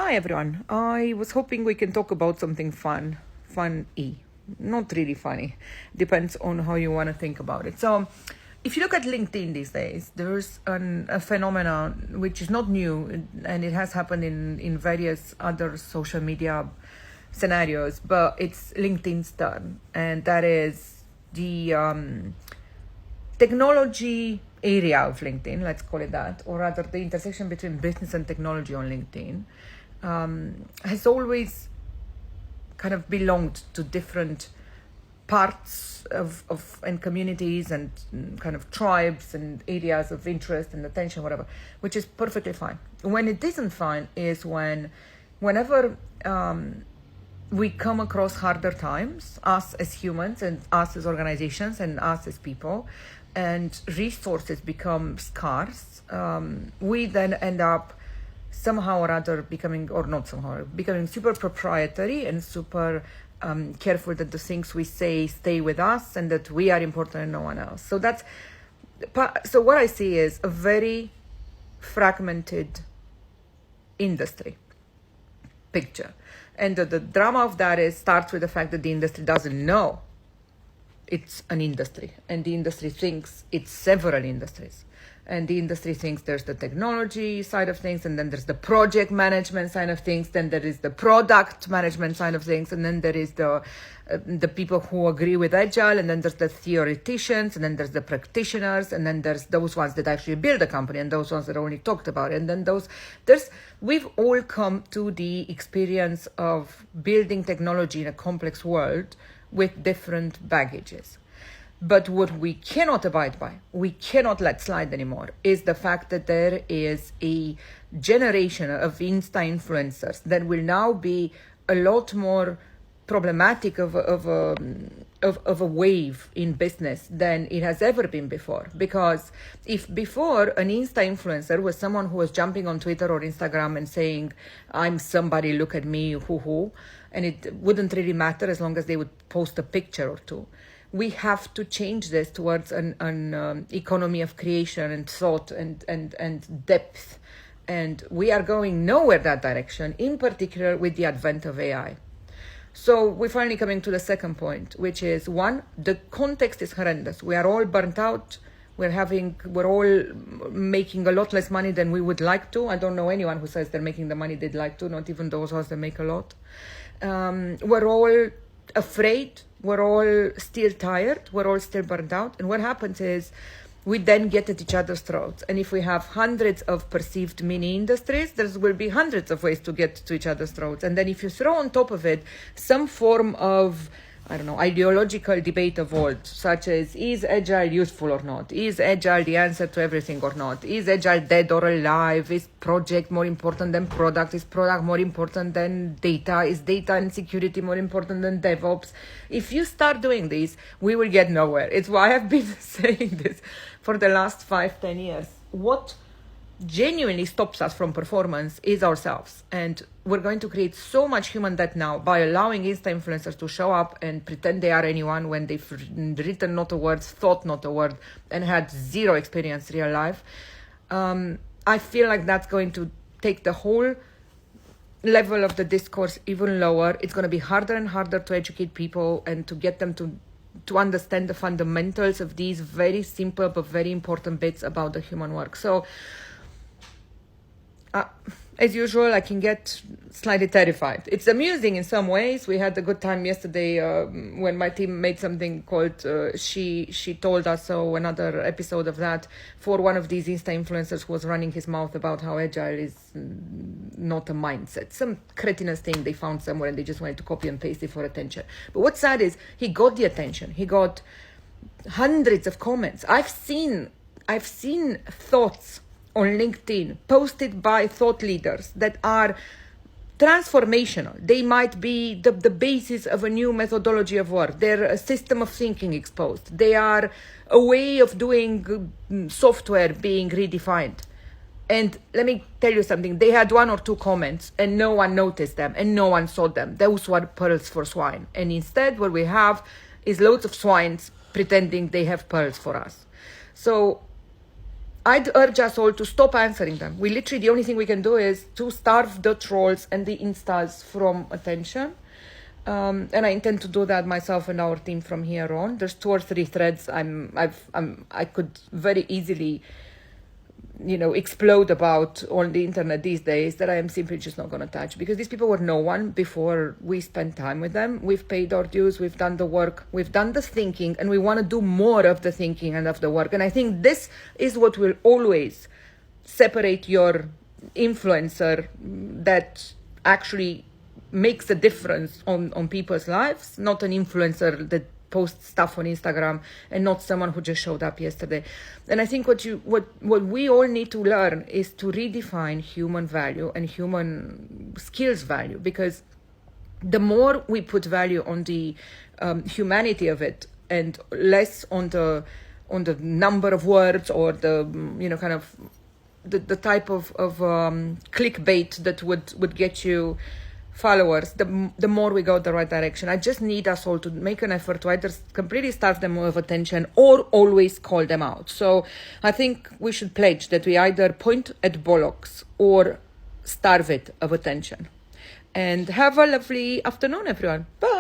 Hi everyone. I was hoping we can talk about something funny. Not really funny. Depends on how you want to think about it. So, if you look at LinkedIn these days, there's a phenomenon which is not new, and it has happened in various other social media scenarios, but it's LinkedIn's turn, and that is the technology area of LinkedIn, let's call it that, or rather the intersection between business and technology on LinkedIn, has always kind of belonged to different parts of and communities and kind of tribes and areas of interest and attention, whatever, which is perfectly fine. When it isn't fine is whenever we come across harder times, us as humans and us as organizations and us as people, and resources become scarce, we then end up somehow or other becoming super proprietary and super careful that the things we say stay with us and that we are important and no one else. So what I see is a very fragmented industry picture. And the drama of that starts with the fact that the industry doesn't know it's an industry, and the industry thinks it's several industries, and the industry thinks there's the technology side of things, and then there's the project management side of things, then there is the product management side of things, and then there is the people who agree with agile, and then there's the theoreticians, and then there's the practitioners, and then there's those ones that actually build a company, and those ones that only talked about it, and then we've all come to the experience of building technology in a complex world with different baggages. But what we cannot abide by, we cannot let slide anymore, is the fact that there is a generation of Insta influencers that will now be a lot more problematic of a wave in business than it has ever been before. Because if before an Insta influencer was someone who was jumping on Twitter or Instagram and saying, I'm somebody, look at me, hoo-hoo, and it wouldn't really matter as long as they would post a picture or two. We have to change this towards an economy of creation and thought and depth. And we are going nowhere that direction, in particular with the advent of AI. So we're finally coming to the second point, which is one, the context is horrendous. We are all burnt out. We're all making a lot less money than we would like to. I don't know anyone who says they're making the money they'd like to, not even those of us that make a lot. We're all afraid. We're all still tired. We're all still burnt out. And what happens is we then get at each other's throats. And if we have hundreds of perceived mini industries, there will be hundreds of ways to get to each other's throats. And then if you throw on top of it some form of, ideological debate of old, such as, is agile useful or not? Is agile the answer to everything or not? Is agile dead or alive? Is project more important than product? Is product more important than data? Is data and security more important than DevOps? If you start doing this, we will get nowhere. It's why I've been saying this for the last 5-10 years. What genuinely stops us from performance is ourselves, and we're going to create so much human debt now by allowing Insta influencers to show up and pretend they are anyone when they've written not a word, thought not a word, and had zero experience real life. I feel like that's going to take the whole level of the discourse even lower. It's going to be harder and harder to educate people and to get them to understand the fundamentals of these very simple but very important bits about the human work. So as usual, I can get slightly terrified. It's amusing in some ways. We had a good time yesterday when my team made something called She Told Us So, another episode of that, for one of these Insta influencers who was running his mouth about how agile is not a mindset. Some cretinous thing they found somewhere and they just wanted to copy and paste it for attention. But what's sad is he got the attention. He got hundreds of comments. I've seen thoughts on LinkedIn posted by thought leaders that are transformational. They might be the basis of a new methodology of work. They're a system of thinking exposed. They are a way of doing software being redefined. And let me tell you something, they had 1 or 2 comments and no one noticed them and no one saw them. Those were pearls for swine. And instead what we have is loads of swines pretending they have pearls for us. So I'd urge us all to stop answering them. We literally, the only thing we can do is to starve the trolls and the instas from attention. And I intend to do that myself and our team from here on. There's 2 or 3 threads I could very easily, explode about on the internet these days that I am simply just not going to touch, because these people were no one before we spent time with them. We've paid our dues, we've done the work, we've done the thinking, and we want to do more of the thinking and of the work. And I think this is what will always separate your influencer that actually makes a difference on people's lives, not an influencer that post stuff on Instagram and not someone who just showed up yesterday. And I think what we all need to learn is to redefine human value and human skills value, because the more we put value on the humanity of it and less on the number of words or the kind of the type of clickbait that would get you followers, the more we go the right direction. I just need us all to make an effort to either completely starve them of attention or always call them out. So I think we should pledge that we either point at bollocks or starve it of attention. And have a lovely afternoon, everyone. Bye.